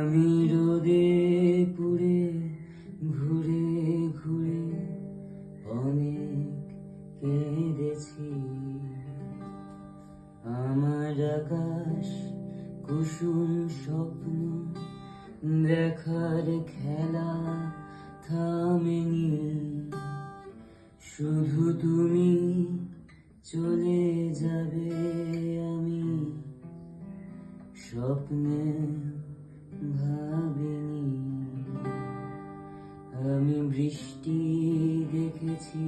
আমি রোদে পুড়ে ঘুরে ঘুরে অনেক কেঁদেছি। আমার আকাশ কুসুম স্বপ্ন দেখার খেলা থামেনি। শুধু তুমি চলে যাবে আমি স্বপ্নে ভাবিনি। আমি বৃষ্টি দেখেছি